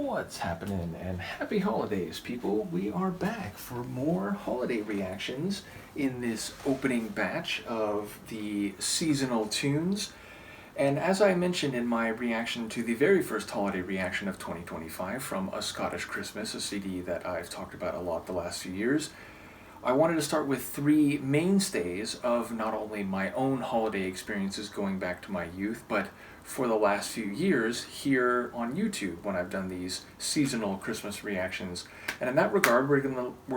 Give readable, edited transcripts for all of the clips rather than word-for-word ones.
What's happening? And happy holidays, people. We are back for more holiday reactions in this opening batch of the seasonal tunes. And as I mentioned in my reaction to the very first holiday reaction of 2025 from A Scottish Christmas, a CD that I've talked about a lot the last few years, I wanted to start with three mainstays of not only my own holiday experiences going back to my youth, but for the last few years here on YouTube when I've done these seasonal Christmas reactions. And in that regard, we're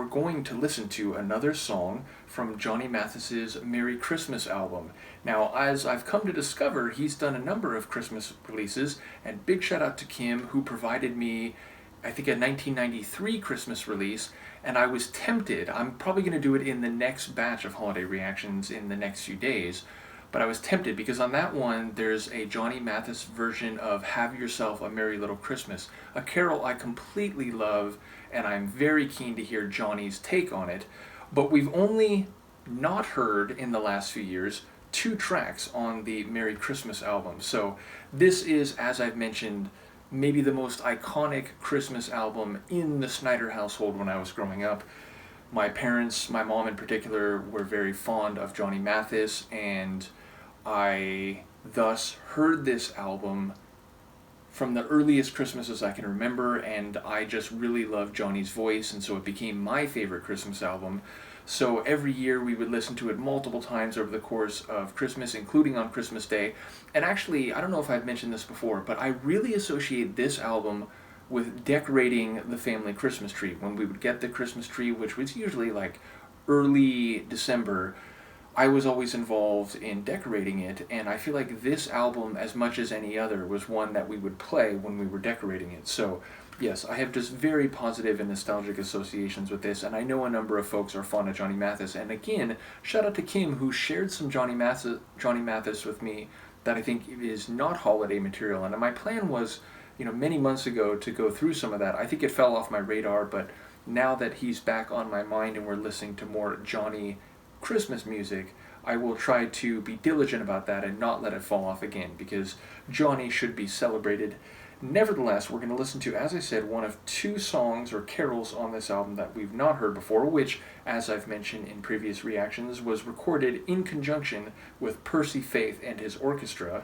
going to listen to another song from Johnny Mathis's Merry Christmas album. Now, as I've come to discover, he's done a number of Christmas releases, and big shout out to Kim, who provided me I think a 1993 Christmas release, and I was tempted. I'm probably going to do it in the next batch of holiday reactions in the next few days, but I was tempted because on that one there's a Johnny Mathis version of Have Yourself a Merry Little Christmas, a carol I completely love, and I'm very keen to hear Johnny's take on it. But we've only not heard in the last few years two tracks on the Merry Christmas album. So this is, as I've mentioned, maybe the most iconic Christmas album in the Snyder household when I was growing up. My parents, my mom in particular, were very fond of Johnny Mathis, and I thus heard this album from the earliest Christmases I can remember, and I just really loved Johnny's voice, and so it became my favorite Christmas album. So every year we would listen to it multiple times over the course of Christmas, including on Christmas Day. And actually, I don't know if I've mentioned this before, but I really associate this album with decorating the family Christmas tree. When we would get the Christmas tree, which was usually like early December, I was always involved in decorating it, and I feel like this album, as much as any other, was one that we would play when we were decorating it. So yes, I have just very positive and nostalgic associations with this, and I know a number of folks are fond of Johnny Mathis. And again, shout out to Kim, who shared some Johnny Mathis with me that I think is not holiday material. And my plan was, many months ago to go through some of that. I think it fell off my radar, but now that he's back on my mind and we're listening to more Johnny Christmas music, I will try to be diligent about that and not let it fall off again, because Johnny should be celebrated. Nevertheless, we're going to listen to, as I said, one of two songs or carols on this album that we've not heard before, which, as I've mentioned in previous reactions, was recorded in conjunction with Percy Faith and his orchestra.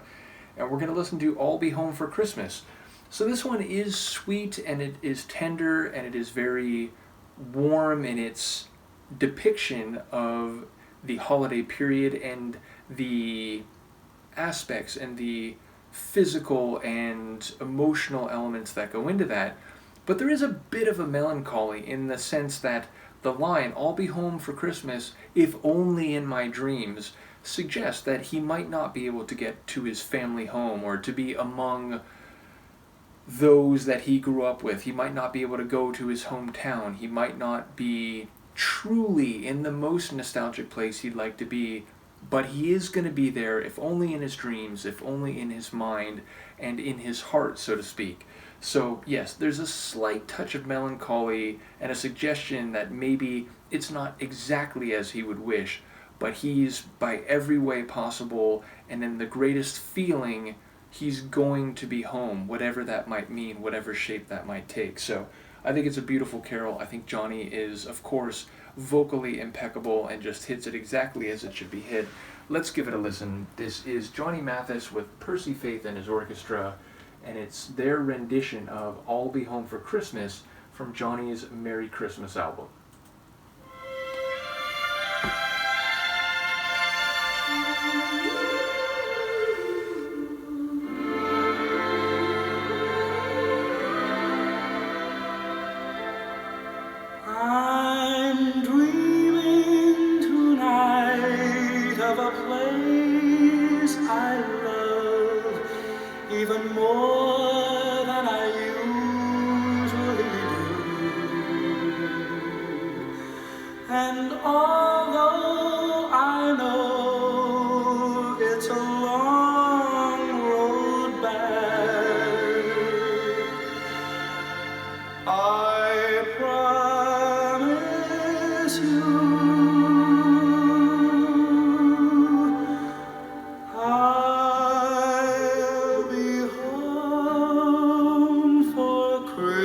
And we're going to listen to I'll Be Home for Christmas. So this one is sweet, and it is tender, and it is very warm in its depiction of the holiday period and the aspects and the physical and emotional elements that go into that. But there is a bit of a melancholy in the sense that the line, I'll be home for Christmas, if only in my dreams, suggests that he might not be able to get to his family home or to be among those that he grew up with. He might not be able to go to his hometown. He might not be truly in the most nostalgic place he'd like to be, but he is going to be there, if only in his dreams, if only in his mind, and in his heart, so to speak. So yes, there's a slight touch of melancholy and a suggestion that maybe it's not exactly as he would wish, but he's, by every way possible and in the greatest feeling, he's going to be home, whatever that might mean, whatever shape that might take. So I think it's a beautiful carol. I think Johnny is, of course, vocally impeccable and just hits it exactly as it should be hit. Let's give it a listen. This is Johnny Mathis with Percy Faith and his orchestra, and it's their rendition of I'll Be Home for Christmas from Johnny's Merry Christmas album. I'm dreaming tonight of a place I love even more than I usually do. And although I know it's a long road back, I promise you I'll be home for Christmas.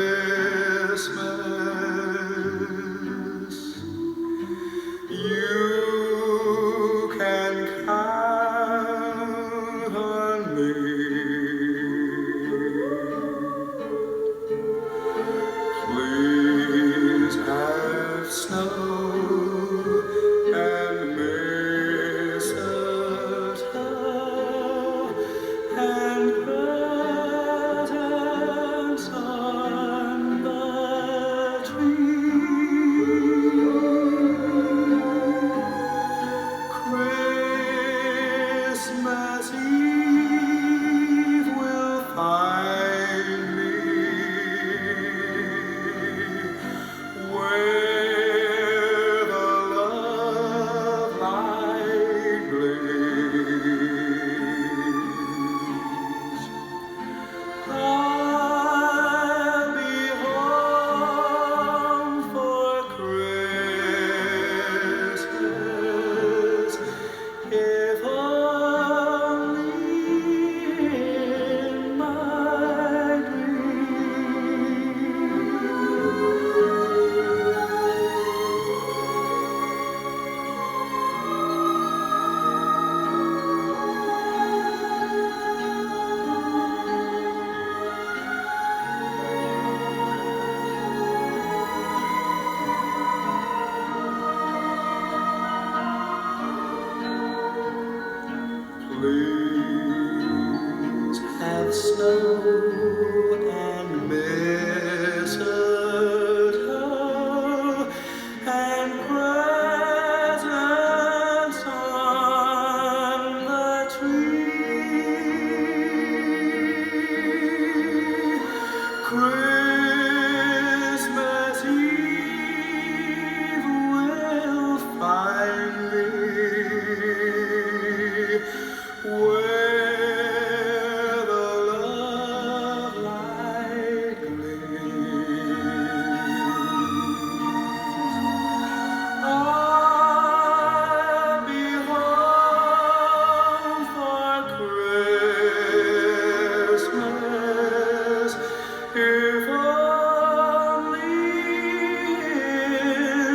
If only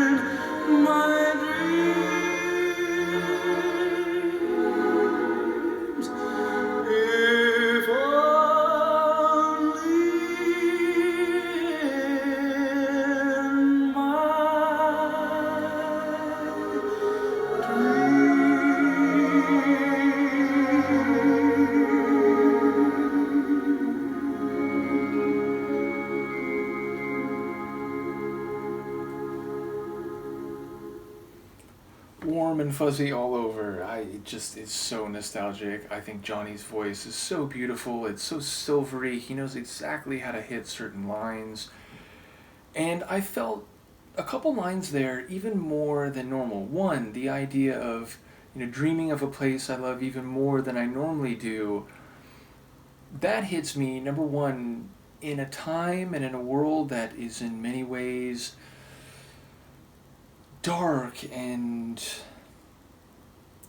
in my dreams, if only in my Warm and fuzzy all over. It's so nostalgic. I think Johnny's voice is so beautiful. It's so silvery. He knows exactly how to hit certain lines. And I felt a couple lines there even more than normal. One, the idea of, dreaming of a place I love even more than I normally do. That hits me, number one, in a time and in a world that is in many ways dark and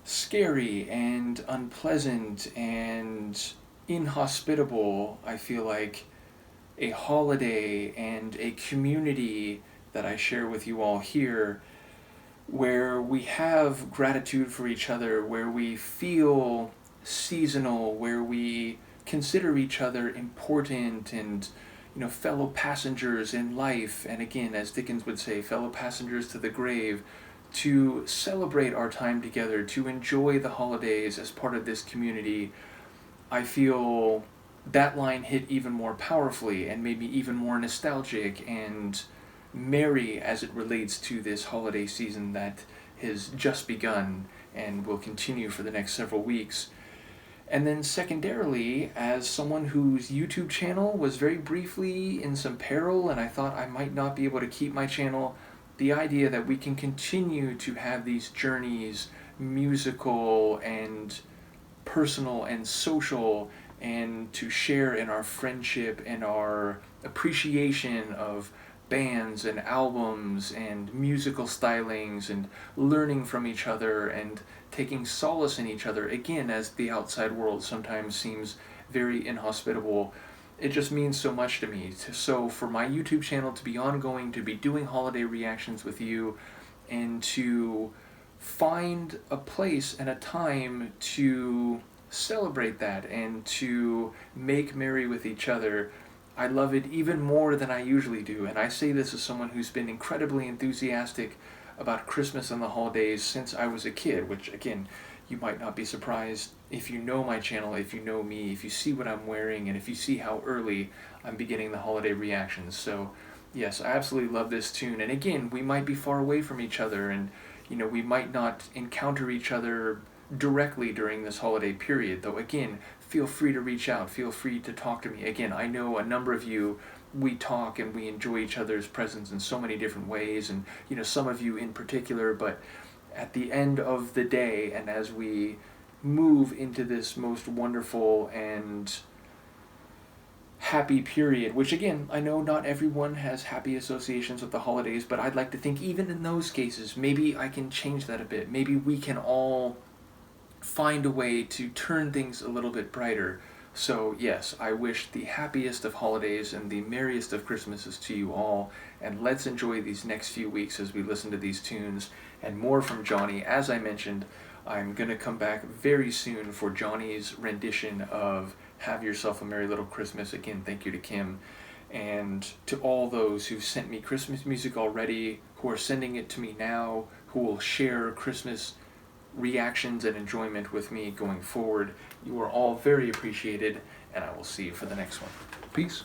scary and unpleasant and inhospitable. I feel like a holiday and a community that I share with you all here, where we have gratitude for each other, where we feel seasonal, where we consider each other important and fellow passengers in life, and again, as Dickens would say, fellow passengers to the grave, to celebrate our time together, to enjoy the holidays as part of this community. I feel that line hit even more powerfully and made me even more nostalgic and merry as it relates to this holiday season that has just begun and will continue for the next several weeks. And then secondarily, as someone whose YouTube channel was very briefly in some peril and I thought I might not be able to keep my channel, the idea that we can continue to have these journeys, musical and personal and social, and to share in our friendship and our appreciation of bands and albums and musical stylings and learning from each other and taking solace in each other, again, as the outside world sometimes seems very inhospitable. It just means so much to me. So for my YouTube channel to be ongoing, to be doing holiday reactions with you, and to find a place and a time to celebrate that and to make merry with each other, I love it even more than I usually do. And I say this as someone who's been incredibly enthusiastic about Christmas and the holidays since I was a kid, which again, you might not be surprised if you know my channel, if you know me, if you see what I'm wearing, and if you see how early I'm beginning the holiday reactions. So yes, I absolutely love this tune. And again, we might be far away from each other, and we might not encounter each other directly during this holiday period, though again, feel free to reach out, feel free to talk to me. Again, I know a number of you, we talk and we enjoy each other's presence in so many different ways, and some of you in particular, but at the end of the day, and as we move into this most wonderful and happy period, which again, I know not everyone has happy associations with the holidays, but I'd like to think even in those cases, maybe I can change that a bit. Maybe we can all find a way to turn things a little bit brighter. So yes, I wish the happiest of holidays and the merriest of Christmases to you all, and let's enjoy these next few weeks as we listen to these tunes and more from Johnny. As I mentioned, I'm going to come back very soon for Johnny's rendition of Have Yourself a Merry Little Christmas. Again, thank you to Kim, and to all those who've sent me Christmas music already, who are sending it to me now, who will share Christmas reactions and enjoyment with me going forward. You are all very appreciated, and I will see you for the next one. Peace.